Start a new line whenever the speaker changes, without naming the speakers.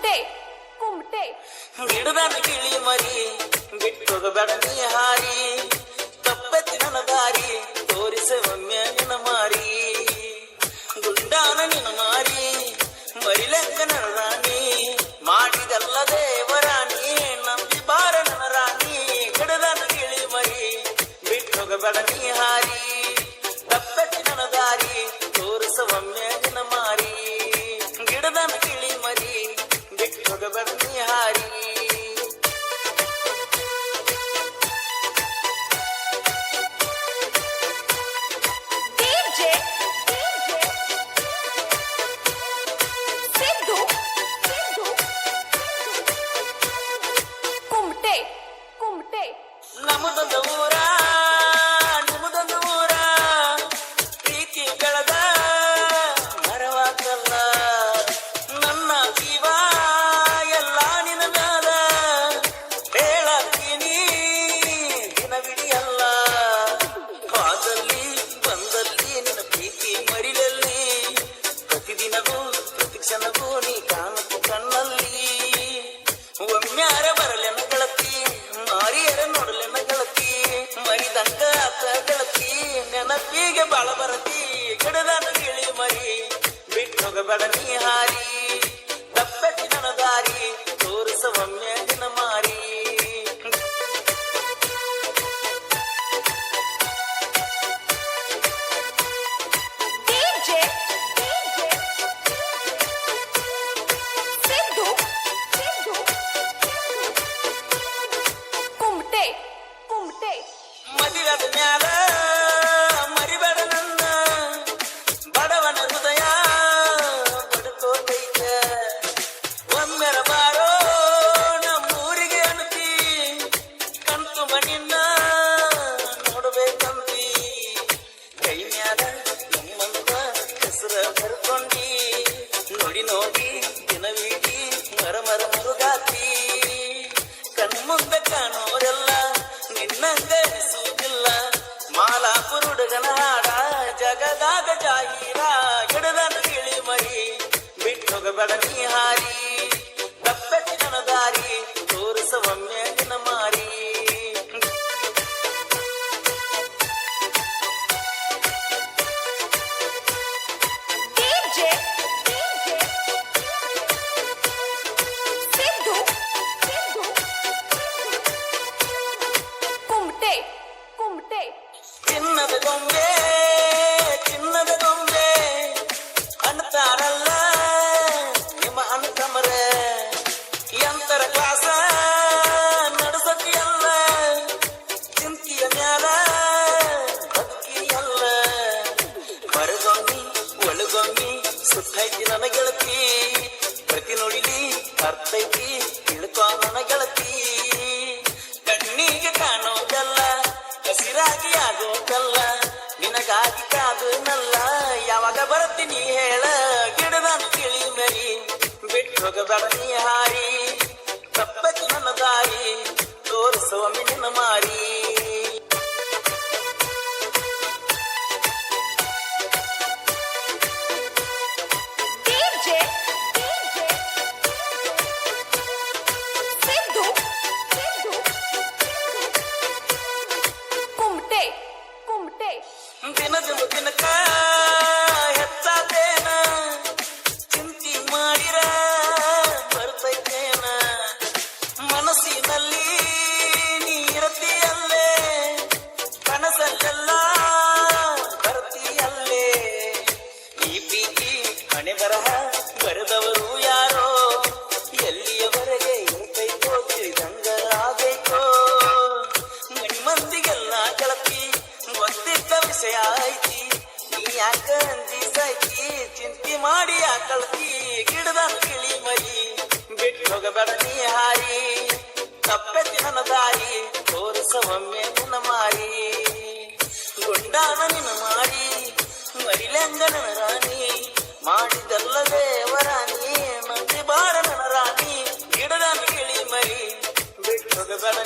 ಕುಮಟೆ ಕುಮಟೆ
ಗಿಡದನ ಗಿಳಿ ಮರಿ ಬಿಟ್ಟೋಗಬೇಡ ನೀ ಹಾರಿ ತಪ್ಪತಿ ನನ್ನ ದಾರಿ ತೋರಿಸೆ ಒಮ್ಮೆ ನಿನ್ನ ಮಾರಿ ಗುಂಡಾನ ನಿನ್ನ ಮಾರಿ ಮರಿಲೆಂಗ ನನ್ನ ರಾಣಿ ಮಾಡಿದಲ್ಲ ದೇವರಾಣಿ ನಂಬಿ ಬಾರ ನನ್ನ ರಾಣಿ ಗಿಡದನ ಗಿಳಿ ಮರಿ ಬಿಟ್ಟೋಗಬೇಡ ನೀ ಹಾರಿ ತಪ್ಪತಿ ನನ್ನ ದಾರಿ ತೋರಿಸ ಒಮ್ಮೆ ನಿನ್ನ ಮಾರಿ ಗಿಡದನ ಗಿಳಿ ಮರಿ ಬಿಟ್ಟೋಗಬೇಡ ನೀ ಹಾರಿ ನಮ್ಮದೊಂದು ಊರ ನಿಮ್ಮದೊಂದು ಊರ ಪ್ರೀತಿ ಬೆಳೆದ ಮರವಾಗಲ್ಲ ನನ್ನ ಜೀವ ಎಲ್ಲ ನಿನ್ನ ಮ್ಯಾಲ ಹೇಳತ್ತೀನಿ ದಿನವಿಡಿಯಲ್ಲ ಬಾದಲ್ಲಿ ಬಂದಲ್ಲಿ ನಿನ್ನ ಪ್ರೀತಿ ಮರಿಲಲ್ಲಿ ಪ್ರತಿದಿನವೂ ಪ್ರತಿ ಕ್ಷಣವೂ ನೀ ಕಾಣುತ್ತ ಕಣ್ಣಲ್ಲಿ ಒಮ್ಮ್ಯಾರ ಬರಲೆನ ಗೆಳತಿ ಮಾರಿಯರ ನೋಡಲೆನ ಗೆಳತಿ ಮರಿದಂಗ ಅತ್ತ ಗೆಳತಿ ನೆನಪಿಗೆ ಬಾಳ ಬರತಿ ಗಿಡದನ ಗಿಳಿ ಮರಿ ಬಿಟ್ಟೋಗಬೇಡ ನೀ ಹಾರಿ ತಪ್ಪತಿ ನನ್ನ ದಾರಿ ತೋರಿಸ ಒಮ್ಮೆ ನಿನ್ನ ಮಾರಿ ಮದುವೆದ ಮ್ಯಾಲ ಮರಿಬೇಡ ನನ್ನ ಬಡವನ ಹೃದಯ ಬಡ್ಕೋತೈತ ಒಮ್ಮೆರ ಬಾರೋ ನಮ್ಮೂರಿಗೆ ಅನ್ತಿ ಕಂತು ಮನಿನ್ನ ನೋಡಬೇಕಂತಿ ಕೈ ಮ್ಯಾಲ ನಿಮ್ಮಂತ ಹೆಸರ ಬರ್ಕೊಂಡಿ ನೋಡಿ ನೋಡಿ ದಿನವೀಡಿ ಮರ ಮರ ಮುರುಗಾತಿ ಕಣ್ಮುಂದ ಕಾಣೋರೆಲ್ಲ ನಿನ್ನಂಗ ಎನಿಸುವುದಿಲ್ಲ ಮಾಲಾಪುರ ಹುಡುಗನ ಹಾಡ ಜಗದಾಗ ಜಾಹೀರ ಗಿಡದನ ಗಿಳಿ ಮರಿ ಬಿಟ್ಟೋಗಬೇಡ ನೀ ಹಾರಿ ತಪ್ಪತಿ ನನ್ನ ದಾರಿ ತೋರಿಸ ಒಮ್ಮೆ ನಿನ್ನ ಮಾರಿ ಚಿನ್ನದ ಗೊಂಬೆ ಚಿನ್ನದ ಗೊಂಬೆ ಅಂತಾರಲ್ಲ ನಿಮ್ಮ ಅಣ್ತಮರ ಎಂತರ ಕ್ಲಾಸ ನಡೆಸತಿಯಲ್ಲ ಚಿಂತಿಯ ಮ್ಯಾಲ ಬದುಕಿಯಲ್ಲ ಹೊರಗೊಮ್ಮಿ ಒಳಗೊಮ್ಮಿ ಸುತ್ತೈತಿ ನನ್ನ ಗೆಳತಿ ಪ್ರತಿ ನೋಡಿಲಿ ಅರ್ಥೈತಿ ತಿಳ್ಕೊ ನನ್ನ ಗೆಳತಿ ಕಣ್ಣಿಗೆ ಕಾಣೋದಲ್ಲ ಹಸಿರಾಗಿ ಆಗೋದಲ್ಲ ನಿನಗಾಗಿ ಕಾದನಲ್ಲ ಯಾವಾಗ ಬರ್ತೀನಿ ಹೇಳ ಗಿಡದನ ಗಿಳಿ ಮರಿ ಬಿಟ್ಟೋಗಬೇಡ ನೀ ಹಾರಿ ತಪ್ಪತಿ ನನ್ನ ದಾರಿ ತೋರಿಸುವ ನಿನ್ನ ಮಾರಿ ದಿನದಿಂದ ದಿನಕ ಹೆಚ್ಚಾದೇನ ಚಿಂತಿ ಮಾಡಿರ ಬರ್ತೈತೇನ ಮನಸ್ಸಿನಲ್ಲಿ ನೀರತಿಯಲ್ಲೇ ಕನಸಲ್ಲೆಲ್ಲ ಬರ್ತಿಯಲ್ಲೇ ಈ ಪ್ರೀತಿ ಹಣೆ ಬರಹ ಬರೆದವರು ಯಾರೋ ಎಲ್ಲಿಯವರೆಗೆ ಇರ್ತೈತೋ ತಿಳಿದಂಗ ಆಗೈತೋ ಮನಿ ಮಂದಿಗೆಲ್ಲ ಗೆಳತಿ ಗೊತ್ತಿದ್ದ ವಿಷಯ ಐತಿ ನೀ ಯಾಕ ಅಂಜಿಸೈತಿ ಚಿಂತೆ ಮಾಡಿ ಯಾಕಳ್ತಿ ಗಿಡದನ ಗಿಳಿ ಮರಿ ಬಿಟ್ಟೋಗಬೇಡ ನೀ ಹಾರಿ ತಪ್ಪತಿ ನನ್ನ ದಾರಿ ತೋರಿಸ ಒಮ್ಮೆ ನಿನ್ನ ಮಾರಿ ಗುಂಡಾನ ನಿನ್ನ ಮಾರಿ ಮರಿಲೆಂಗ ನನ್ನ ರಾಣಿ ಮಾಡಿದಲ್ಲ ದೇವರಾಣಿ ನಂಬಿ ಬಾರ ನನ್ನ ರಾಣಿ ಗಿಡದನ ಗಿಳಿ ಮರಿ ಬಿಟ್ಟೋಗಬೇಡ